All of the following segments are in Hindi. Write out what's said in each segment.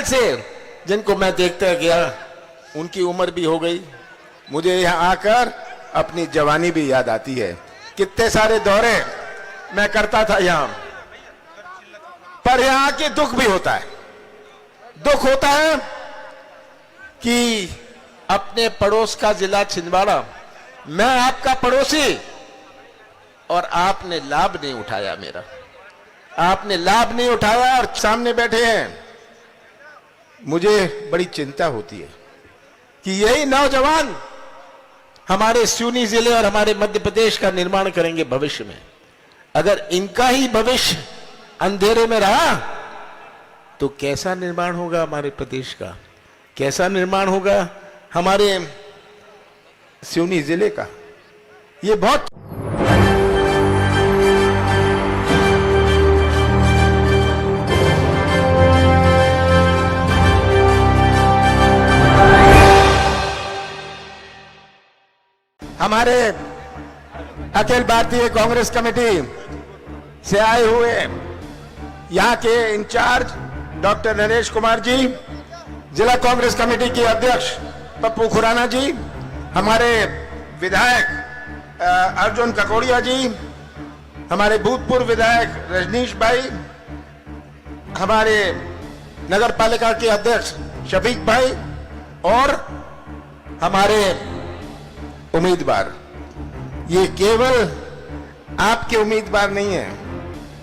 से जिनको मैं देखता गया, उनकी उम्र भी हो गई। मुझे यहाँ आकर अपनी जवानी भी याद आती है। कितने सारे दौरे मैं करता था यहाँ, पर यहाँ के दुख भी होता है। दुख होता है कि अपने पड़ोस का जिला छिंदवाड़ा, मैं आपका पड़ोसी, और आपने लाभ नहीं उठाया मेरा। आपने लाभ नहीं उठाया और सामने बैठे हैं। मुझे बड़ी चिंता होती है कि यही नौजवान हमारे सिवनी जिले और हमारे मध्य प्रदेश का निर्माण करेंगे भविष्य में। अगर इनका ही भविष्य अंधेरे में रहा तो कैसा निर्माण होगा हमारे प्रदेश का, कैसा निर्माण होगा हमारे सिवनी जिले का। ये बहुत हमारे अखिल भारतीय कांग्रेस कमेटी से आए हुए यहाँ के इंचार्ज डॉक्टर नरेश कुमार जी, जिला कांग्रेस कमेटी के अध्यक्ष पप्पू खुराना जी, हमारे विधायक अर्जुन ककोड़िया जी, हमारे भूतपूर्व विधायक रजनीश भाई, हमारे नगर पालिका के अध्यक्ष शफीक भाई, और हमारे उम्मीदवार। ये केवल आपके उम्मीदवार नहीं है,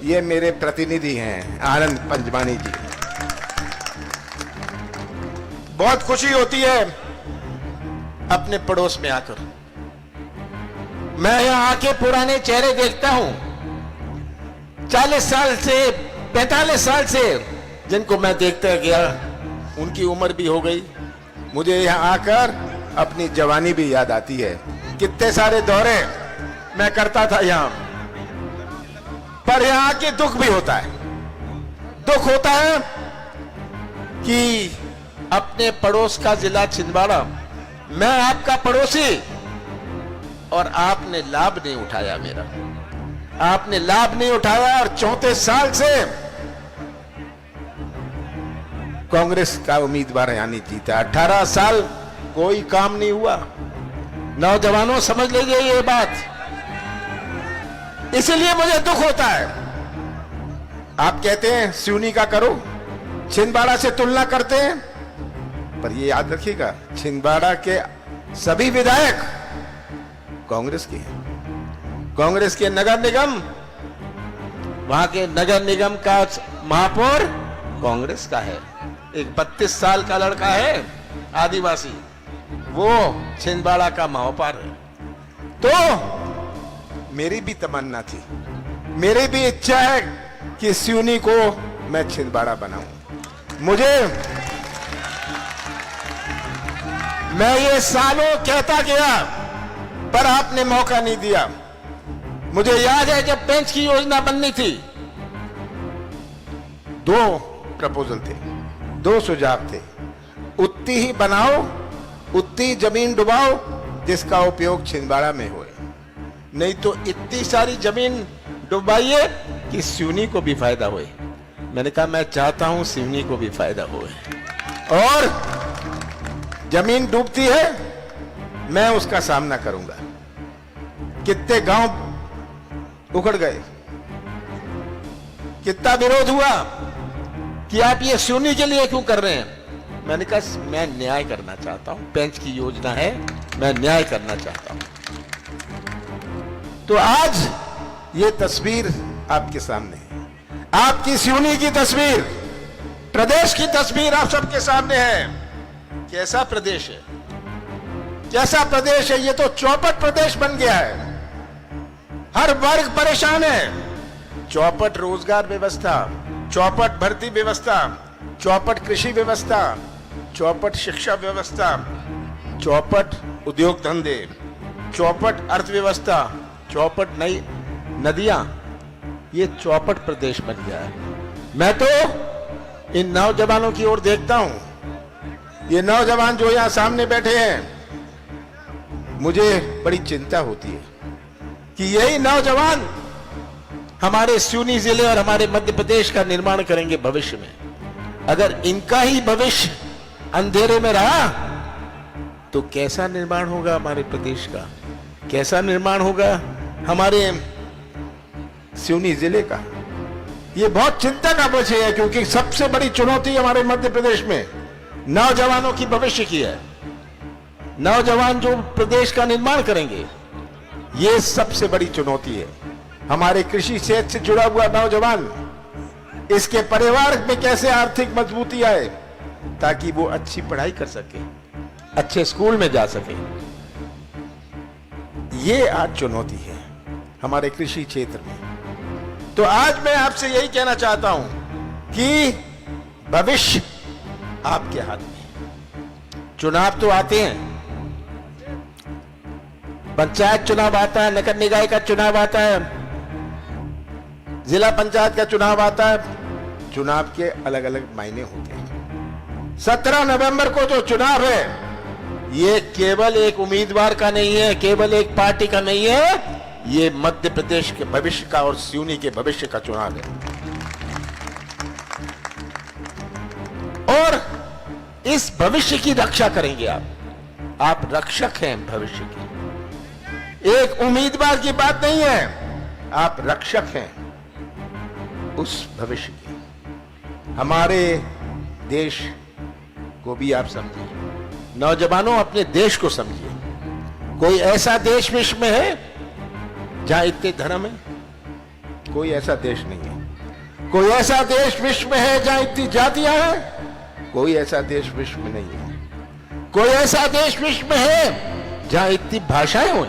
ये मेरे प्रतिनिधि हैं आनंद पंजवानी जी। बहुत खुशी होती है अपने पड़ोस में आकर। मैं यहां आके पुराने चेहरे देखता हूं, 40 साल से 45 साल से जिनको मैं देखता गया, उनकी उम्र भी हो गई। मुझे यहां आकर अपनी जवानी भी याद आती है। कितने सारे दौरे मैं करता था यहाँ, पर यहाँ के दुख भी होता है। दुख होता है कि अपने पड़ोस का जिला छिंदवाड़ा, मैं आपका पड़ोसी, और आपने लाभ नहीं उठाया मेरा। आपने लाभ नहीं उठाया और 34 साल से कांग्रेस का उम्मीदवार यहाँ नहीं जीता। 18 साल कोई काम नहीं हुआ। नौजवानों समझ लीजिए ये बात। इसलिए मुझे दुख होता है। आप कहते हैं सिवनी का करो, छिंदवाड़ा से तुलना करते हैं, पर ये याद रखिएगा छिंदवाड़ा के सभी विधायक कांग्रेस के हैं। कांग्रेस के नगर निगम, वहां के नगर निगम का महापौर कांग्रेस का है। एक 32 साल का लड़का है आदिवासी, वो छिंदवाड़ा का महापौर है। तो मेरी भी तमन्ना थी, मेरी भी इच्छा है कि सिवनी को मैं छिंदवाड़ा बनाऊं। मैं ये सालों कहता गया, पर आपने मौका नहीं दिया। मुझे याद है जब पेंच की योजना बननी थी, 2 प्रपोजल थे, 2 सुझाव थे। उतनी ही बनाओ, उतनी जमीन डुबाओ जिसका उपयोग छिंदवाड़ा में होए, नहीं तो इतनी सारी जमीन डुबाइए कि सिवनी को भी फायदा होए। मैंने कहा मैं चाहता हूं सिवनी को भी फायदा होए, और जमीन डूबती है मैं उसका सामना करूंगा। कितने गांव उखड़ गए, कितना विरोध हुआ कि आप ये सिवनी के लिए क्यों कर रहे हैं। मैंने कहा मैं न्याय करना चाहता हूं, पेंच की योजना है, मैं न्याय करना चाहता हूं। तो आज ये तस्वीर आपके सामने है, आपकी सिवनी की तस्वीर, प्रदेश की तस्वीर आप सबके सामने है। कैसा प्रदेश है, कैसा प्रदेश है। ये तो चौपट प्रदेश बन गया है, हर वर्ग परेशान है। चौपट रोजगार व्यवस्था, चौपट भर्ती व्यवस्था, चौपट कृषि व्यवस्था, चौपट शिक्षा व्यवस्था, चौपट उद्योग धंधे, चौपट अर्थव्यवस्था, चौपट नई नदियां, ये चौपट प्रदेश बन गया है। मैं तो इन नौजवानों की ओर देखता हूं, ये नौजवान जो यहां सामने बैठे हैं, मुझे बड़ी चिंता होती है कि यही नौजवान हमारे सिवनी जिले और हमारे मध्य प्रदेश का निर्माण करेंगे भविष्य में। अगर इनका ही भविष्य अंधेरे में रहा तो कैसा निर्माण होगा हमारे प्रदेश का, कैसा निर्माण होगा हमारे सिवनी जिले का। यह बहुत चिंता का विषय है, क्योंकि सबसे बड़ी चुनौती हमारे मध्य प्रदेश में नौजवानों की भविष्य की है। नौजवान जो प्रदेश का निर्माण करेंगे, यह सबसे बड़ी चुनौती है। हमारे कृषि क्षेत्र से जुड़ा हुआ नौजवान, इसके परिवार में कैसे आर्थिक मजबूती आए ताकि वो अच्छी पढ़ाई कर सके, अच्छे स्कूल में जा सके। ये आज चुनौती है हमारे कृषि क्षेत्र में। तो आज मैं आपसे यही कहना चाहता हूं कि भविष्य आपके हाथ में। चुनाव तो आते हैं, पंचायत चुनाव आता है, नगर निकाय का चुनाव आता है, जिला पंचायत का चुनाव आता है। चुनाव के अलग अलग मायने होते हैं। 17 नवंबर को जो चुनाव है, ये केवल एक उम्मीदवार का नहीं है, केवल एक पार्टी का नहीं है, ये मध्य प्रदेश के भविष्य का और सिवनी के भविष्य का चुनाव है। और इस भविष्य की रक्षा करेंगे आप रक्षक हैं भविष्य की। एक उम्मीदवार की बात नहीं है, आप रक्षक हैं उस भविष्य की। हमारे देश को भी आप समझिए, नौजवानों अपने देश को समझिए। कोई ऐसा देश विश्व में है जहां इतने धर्म है? कोई ऐसा देश नहीं है। कोई ऐसा देश विश्व में है जहां इतनी जातियां हैं? कोई ऐसा देश विश्व में नहीं है। कोई ऐसा देश विश्व में है जहां इतनी भाषाएं हो?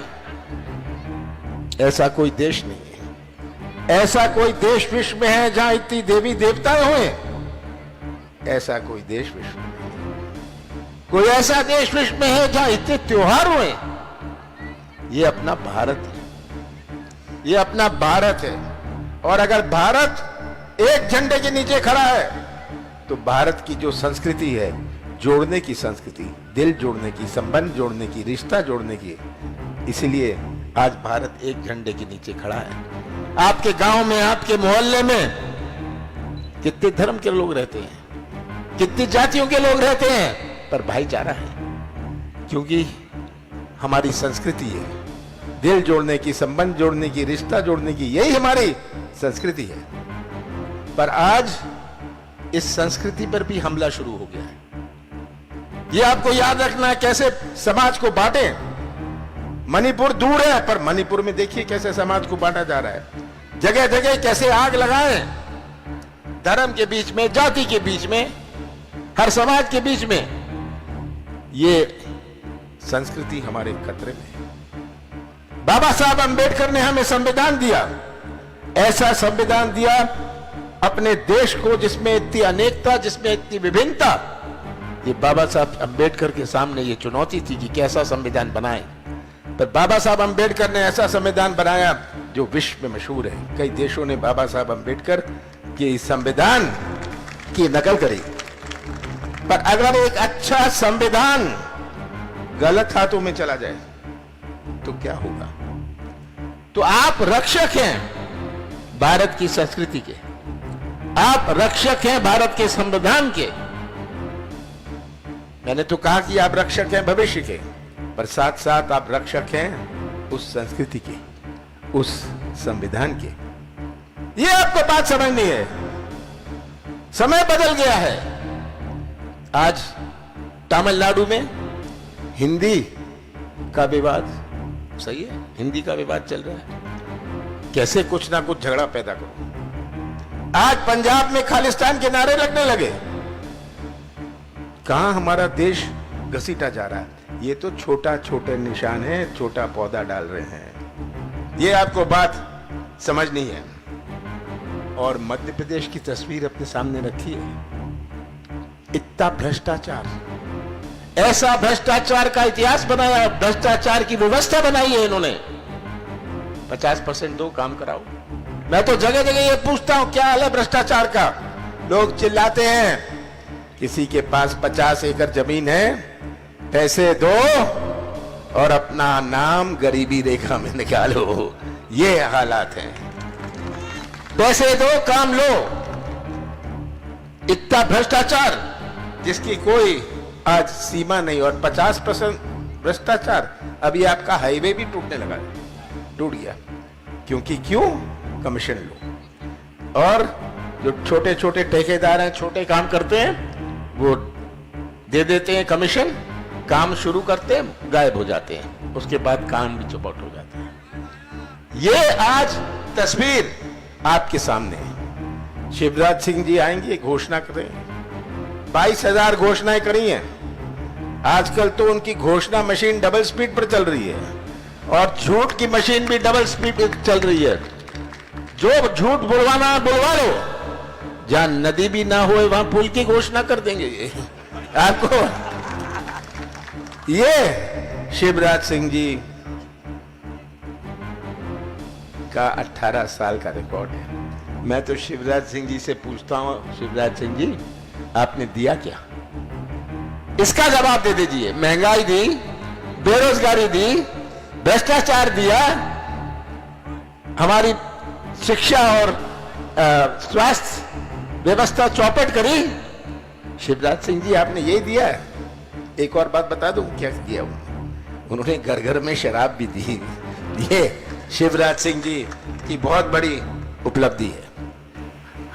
ऐसा कोई देश नहीं है। ऐसा कोई देश विश्व में है जहां इतनी देवी देवताएं हुए? ऐसा कोई देश विश्व में नहीं है। कोई ऐसा देश विश्व में है जहां इतने त्योहार हुए? ये अपना भारत है, ये अपना भारत है। और अगर भारत एक झंडे के नीचे खड़ा है तो भारत की जो संस्कृति है, जोड़ने की संस्कृति, दिल जोड़ने की, संबंध जोड़ने की, रिश्ता जोड़ने की, इसलिए आज भारत एक झंडे के नीचे खड़ा है। आपके गांव में, आपके मोहल्ले में कितने धर्म के लोग रहते हैं, कितनी जातियों के लोग रहते हैं, पर भाईचारा है, क्योंकि हमारी संस्कृति है दिल जोड़ने की, संबंध जोड़ने की, रिश्ता जोड़ने की, यही हमारी संस्कृति है। पर आज इस संस्कृति पर भी हमला शुरू हो गया है। ये आपको याद रखना है, कैसे समाज को बांटे। मणिपुर दूर है, पर मणिपुर में देखिए कैसे समाज को बांटा जा रहा है। जगह जगह कैसे आग लगाए, धर्म के बीच में, जाति के बीच में, हर समाज के बीच में। ये संस्कृति हमारे खतरे में है। बाबा साहब अंबेडकर ने हमें संविधान दिया, ऐसा संविधान दिया अपने देश को जिसमें इतनी अनेकता, जिसमें इतनी विभिन्नता। ये बाबा साहब अंबेडकर के सामने ये चुनौती थी कि कैसा संविधान बनाए। पर बाबा साहब अंबेडकर ने ऐसा संविधान बनाया जो विश्व में मशहूर है। कई देशों ने बाबा साहब अंबेडकर के संविधान की नकल करी। पर अगर एक अच्छा संविधान गलत हाथों में चला जाए तो क्या होगा? तो आप रक्षक हैं भारत की संस्कृति के, आप रक्षक हैं भारत के संविधान के। मैंने तो कहा कि आप रक्षक हैं भविष्य के, पर साथ साथ आप रक्षक हैं उस संस्कृति के, उस संविधान के। ये आपको बात समझनी है। समय बदल गया है। आज तमिलनाडु में हिंदी का विवाद, सही है, हिंदी का विवाद चल रहा है। कैसे कुछ ना कुछ झगड़ा पैदा करो। आज पंजाब में खालिस्तान के नारे लगने लगे। कहां हमारा देश घसीटा जा रहा है। ये तो छोटा छोटे निशान है, छोटा पौधा डाल रहे हैं। ये आपको बात समझनी है। और मध्य प्रदेश की तस्वीर अपने सामने रखी है। इतना भ्रष्टाचार, ऐसा भ्रष्टाचार का इतिहास बनाया, भ्रष्टाचार की व्यवस्था बनाई है इन्होंने। 50% दो, काम कराओ। मैं तो जगह जगह ये पूछता हूं क्या हाल है भ्रष्टाचार का। लोग चिल्लाते हैं किसी के पास 50 एकड़ जमीन है, पैसे दो और अपना नाम गरीबी रेखा में निकालो। ये हालात हैं। पैसे दो, काम लो। इतना भ्रष्टाचार जिसकी कोई आज सीमा नहीं, और 50% भ्रष्टाचार। अभी आपका हाईवे भी टूटने लगा, टूट गया। क्योंकि क्यों? कमीशन लो। और जो छोटे छोटे ठेकेदार हैं, छोटे काम करते हैं, वो दे देते हैं कमीशन, काम शुरू करते हैं, गायब हो जाते हैं, उसके बाद काम भी चौपट हो जाते हैं। ये आज तस्वीर आपके सामने है। शिवराज सिंह जी आएंगे, घोषणा करें, 22,000 घोषणाएं करी हैं। आजकल तो उनकी घोषणा मशीन डबल स्पीड पर चल रही है, और झूठ की मशीन भी डबल स्पीड पर चल रही है। जो झूठ बुलवाना बुलवा लो, जहां नदी भी ना हो वहां पुल की घोषणा कर देंगे। ये आपको, ये शिवराज सिंह जी का 18 साल का रिकॉर्ड है। मैं तो शिवराज सिंह जी से पूछता हूं, शिवराज सिंह जी आपने दिया क्या? इसका जवाब दे दीजिए। महंगाई दी, बेरोजगारी दी, भ्रष्टाचार दिया, हमारी शिक्षा और स्वास्थ्य व्यवस्था चौपट करी। शिवराज सिंह जी आपने यही दिया है। एक और बात बता दूं क्या किया उन्होंने? घर घर में शराब भी दी। ये शिवराज सिंह जी की बहुत बड़ी उपलब्धि है।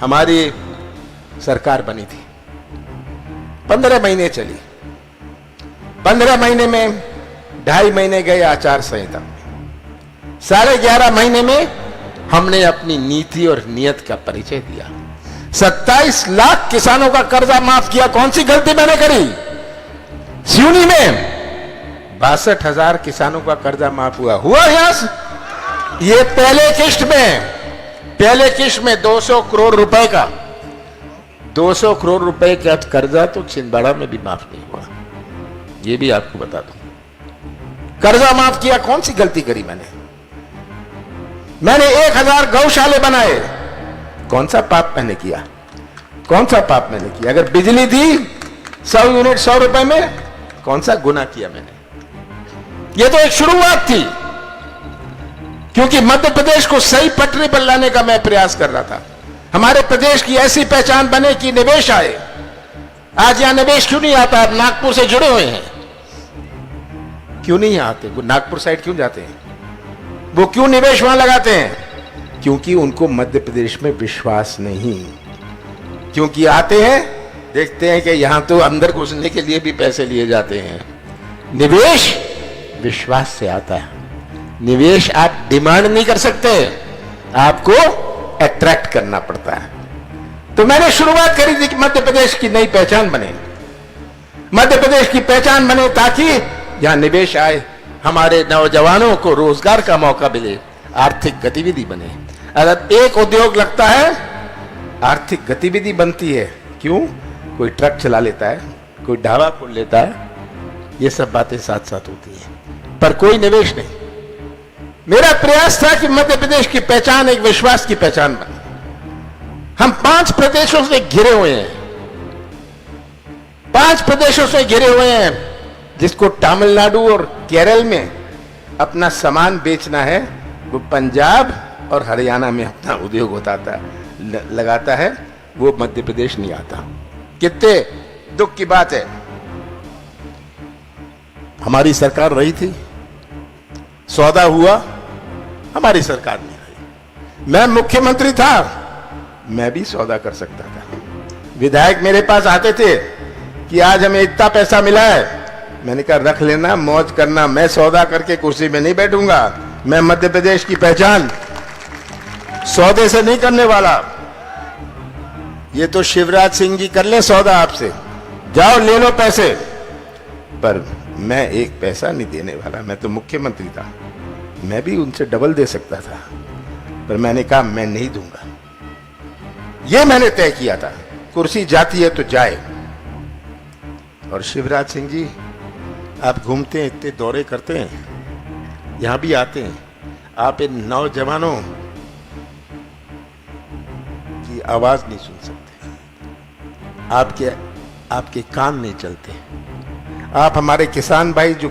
हमारी सरकार बनी थी, 15 महीने चली। 15 महीने में 2.5 महीने गए आचार संहिता में, 11.5 महीने में हमने अपनी नीति और नियत का परिचय दिया। 27 लाख किसानों का कर्जा माफ किया। कौन सी गलती मैंने करी? सिवनी में 62,000 किसानों का कर्जा माफ हुआ यहां से। ये पहले किश्त में 200 करोड़ रुपए का, 200 करोड़ रुपए का कर्जा तो छिंदवाड़ा में भी माफ नहीं हुआ। ये भी आपको बता दूं, कर्जा माफ किया। कौन सी गलती करी मैंने 1000 गौशाले बनाए। कौन सा पाप मैंने किया? कौन सा पाप मैंने किया? अगर बिजली दी 100 यूनिट 100 रुपए में, कौन सा गुनाह किया मैंने? ये तो एक शुरुआत थी, क्योंकि मध्य प्रदेश को सही पटरी पर लाने का मैं प्रयास कर रहा था। हमारे प्रदेश की ऐसी पहचान बने कि निवेश आए। आज यहां निवेश क्यों नहीं आता? आप नागपुर से जुड़े हुए हैं, क्यों नहीं आते? वो नागपुर साइड क्यों जाते हैं? वो क्यों निवेश वहां लगाते हैं? क्योंकि उनको मध्य प्रदेश में विश्वास नहीं। क्योंकि आते हैं, देखते हैं कि यहां तो अंदर घुसने के लिए भी पैसे लिए जाते हैं। निवेश विश्वास से आता है। निवेश आप डिमांड नहीं कर सकते, आपको अट्रैक्ट करना पड़ता है। तो मैंने शुरुआत करी थी कि मध्य प्रदेश की नई पहचान बने, मध्य प्रदेश की पहचान बने, ताकि यहां निवेश आए, हमारे नौजवानों को रोजगार का मौका मिले, आर्थिक गतिविधि बने। अगर एक उद्योग लगता है, आर्थिक गतिविधि बनती है। क्यों? कोई ट्रक चला लेता है, कोई ढाबा खोल लेता है, ये सब बातें साथ साथ होती हैं, पर कोई निवेश नहीं। मेरा प्रयास था कि मध्य प्रदेश की पहचान एक विश्वास की पहचान बने। हम 5 प्रदेशों से घिरे हुए हैं, 5 प्रदेशों से घिरे हुए हैं। जिसको तमिलनाडु और केरल में अपना सामान बेचना है, वो पंजाब और हरियाणा में अपना उद्योग लगाता है, वो मध्य प्रदेश नहीं आता। कितने दुख की बात है। हमारी सरकार रही थी, सौदा हुआ, हमारी सरकार नहीं रही। मैं मुख्यमंत्री था, मैं भी सौदा कर सकता था। विधायक मेरे पास आते थे कि आज हमें इतना पैसा मिला है। मैंने कहा रख लेना, मौज करना, मैं सौदा करके कुर्सी में नहीं बैठूंगा। मैं मध्य प्रदेश की पहचान सौदे से नहीं करने वाला। ये तो शिवराज सिंह जी कर ले सौदा आपसे, जाओ ले लो पैसे, पर मैं एक पैसा नहीं देने वाला। मैं तो मुख्यमंत्री था, मैं भी उनसे डबल दे सकता था, पर मैंने कहा मैं नहीं दूंगा। ये मैंने तय किया था, कुर्सी जाती है तो जाए। और शिवराज सिंह जी, आप घूमते हैं, इतने दौरे करते हैं, यहां भी आते हैं, आप इन नौजवानों की आवाज नहीं सुन सकते, आपके कान नहीं चलते। आप हमारे किसान भाई जो